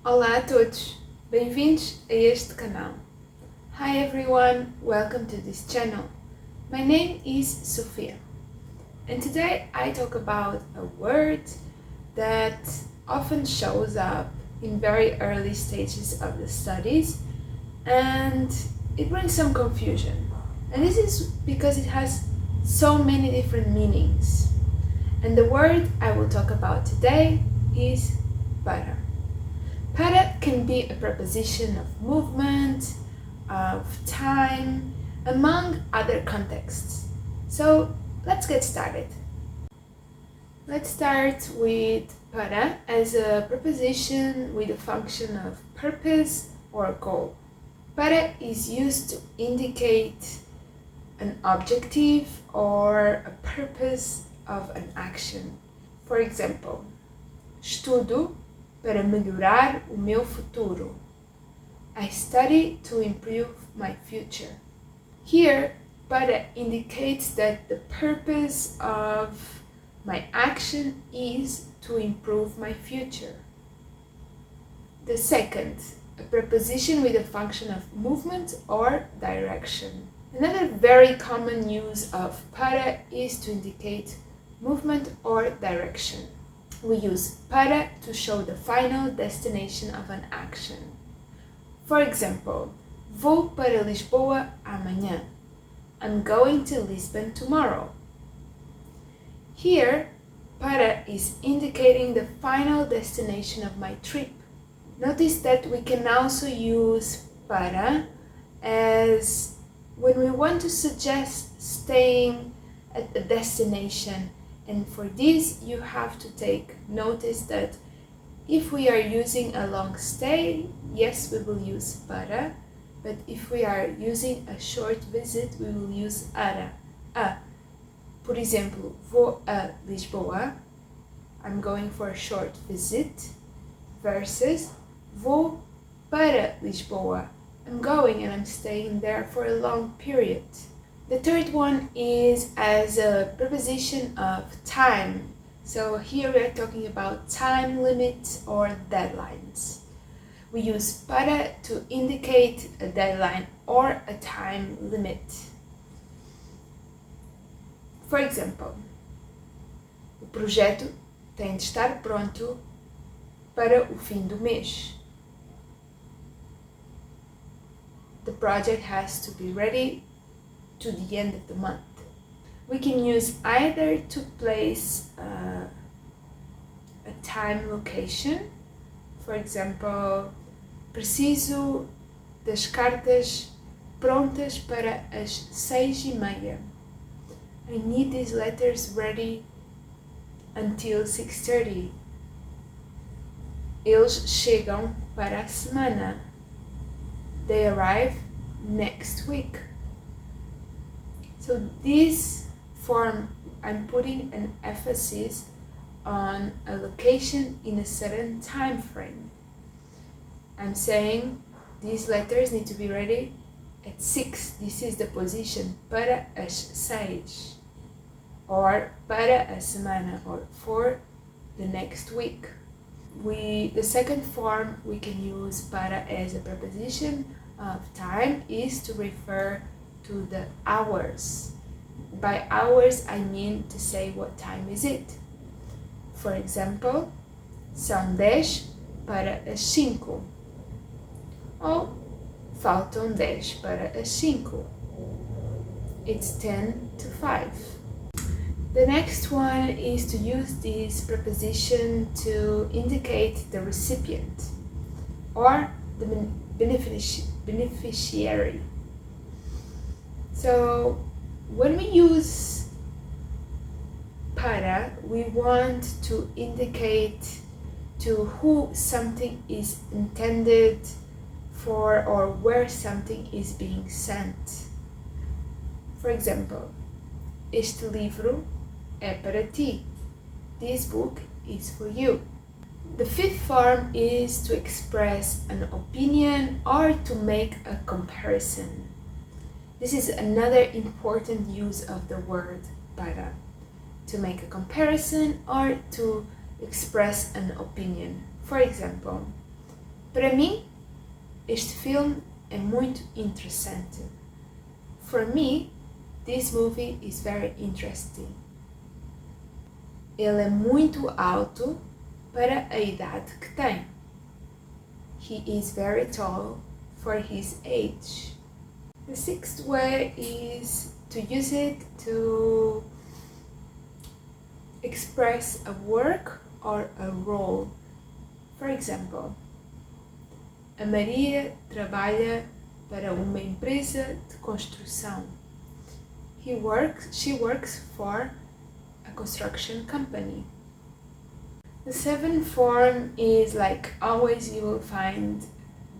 Olá a todos, bem-vindos a este canal. Hi everyone, welcome to this channel. My name is Sofia, and today I talk about a word that often shows up in very early stages of the studies, and it brings some confusion. And this is because it has so many different meanings. And the word I will talk about today is para. Para can be a preposition of movement, of time, among other contexts. So let's get started. Let's start with para as a preposition with a function of purpose or goal. Para is used to indicate an objective or a purpose of an action. For example, estudo para melhorar o meu futuro. I study to improve my future. Here, para indicates that the purpose of my action is to improve my future. The second, a preposition with a function of movement or direction. Another very common use of para is to indicate movement or direction. We use para to show the final destination of an action. For example, vou para Lisboa amanhã. I'm going to Lisbon tomorrow. Here, para is indicating the final destination of my trip. Notice that we can also use para as when we want to suggest staying at a destination. And for this, you have to take notice that if we are using a long stay, yes, we will use para, but if we are using a short visit, we will use ara. Por exemplo, vou a Lisboa, I'm going for a short visit, versus vou para Lisboa, I'm going and I'm staying there for a long period. The third one is as a preposition of time. So here we are talking about time limits or deadlines. We use para to indicate a deadline or a time limit. For example, o projeto tem de estar pronto para o fim do mês. The project has to be ready to the end of the month. We can use either to place a time location. For example, preciso das cartas prontas para as 6:30. I need these letters ready until 6:30. Eles chegam para a semana. They arrive next week. So this form, I'm putting an emphasis on a location in a certain time frame. I'm saying these letters need to be ready at 6. This is the position, para as 6. Or para a semana, or for the next week. The second form we can use para as a preposition of time is to refer to the hours. By hours, I mean to say what time is it. For example, são 10 para as 5. Ou faltam 10 para as 5. It's 10 to 5. The next one is to use this preposition to indicate the recipient or the beneficiary. So when we use para, we want to indicate to who something is intended for or where something is being sent. For example, este livro é para ti. This book is for you. The fifth form is to express an opinion or to make a comparison. This is another important use of the word para, to make a comparison or to express an opinion. For example, Para mim, este filme é muito interessante. For me, this movie is very interesting. Ele é muito alto para a idade que tem. He is very tall for his age. The sixth way is to use it to express a work or a role. For example, a Maria trabalha para uma empresa de construção. She works for a construction company. The seventh form is, like always, you will find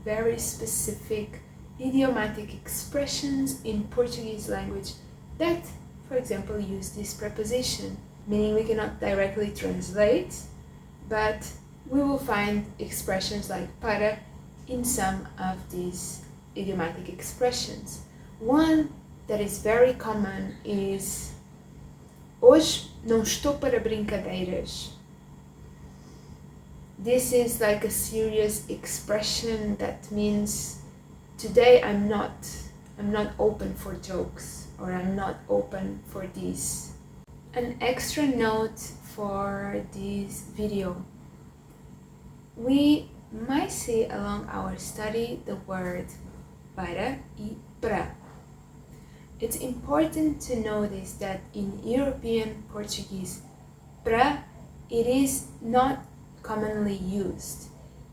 very specific idiomatic expressions in Portuguese language that, for example, use this preposition, meaning we cannot directly translate, but we will find expressions like para in some of these idiomatic expressions. One that is very common is hoje não estou para brincadeiras. This is like a serious expression that means today I'm not open for jokes, or I'm not open for this. An extra note for this video. We might see along our study the word para e pra. It's important to notice that in European Portuguese, pra, it is not commonly used.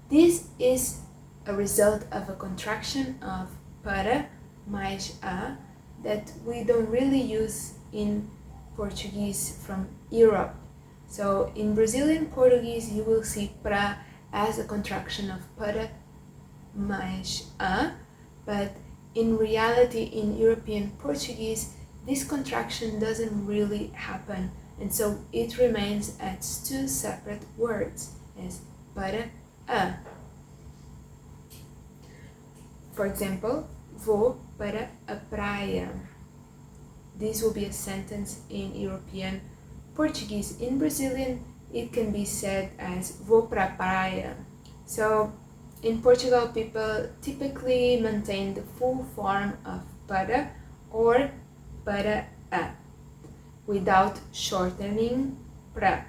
This is a result of a contraction of para mais a that we don't really use in Portuguese from Europe. So in Brazilian Portuguese, you will see pra as a contraction of para mais a, but in reality in European Portuguese, this contraction doesn't really happen, and so it remains as two separate words, as para a. For example, vou para a praia. This will be a sentence in European Portuguese. In Brazilian, it can be said as vou para a praia. So in Portugal, people typically maintain the full form of para or para a without shortening pra.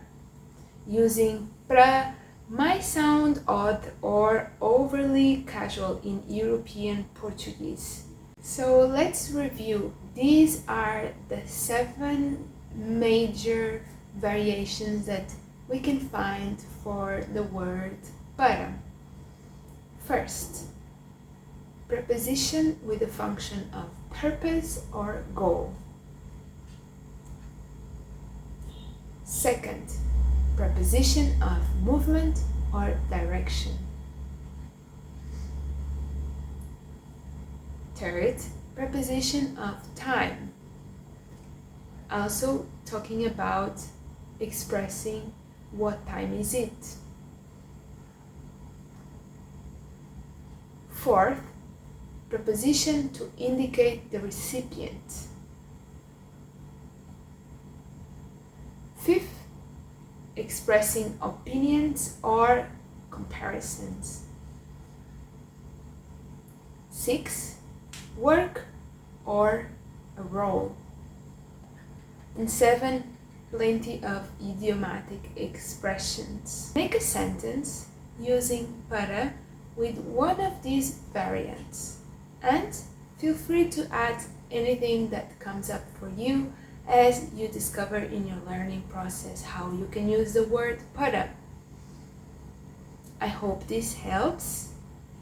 Using pra might sound odd or overly casual in European Portuguese. So let's review. These are the 7 major variations that we can find for the word para. First, preposition with the function of purpose or goal. Second, preposition of movement or direction. Third, preposition of time. Also talking about expressing what time is it. Fourth, preposition to indicate the recipient. Fifth, expressing opinions or comparisons. 6, work or a role. And 7, plenty of idiomatic expressions. Make a sentence using para with one of these variants, and feel free to add anything that comes up for you as you discover in your learning process how you can use the word para. I hope this helps,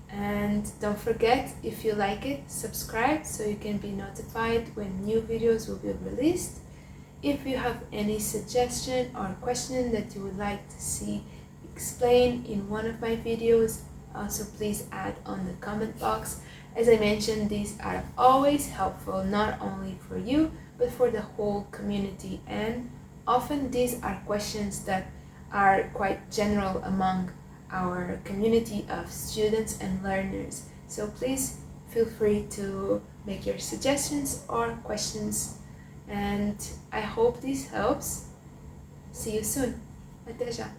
and don't forget, if you like it, subscribe so you can be notified when new videos will be released. If you have any suggestion or question that you would like to see explained in one of my videos, also please add on the comment box. As I mentioned, these are always helpful not only for you but for the whole community, and often these are questions that are quite general among our community of students and learners. So please feel free to make your suggestions or questions, and I hope this helps. See you soon. Até já!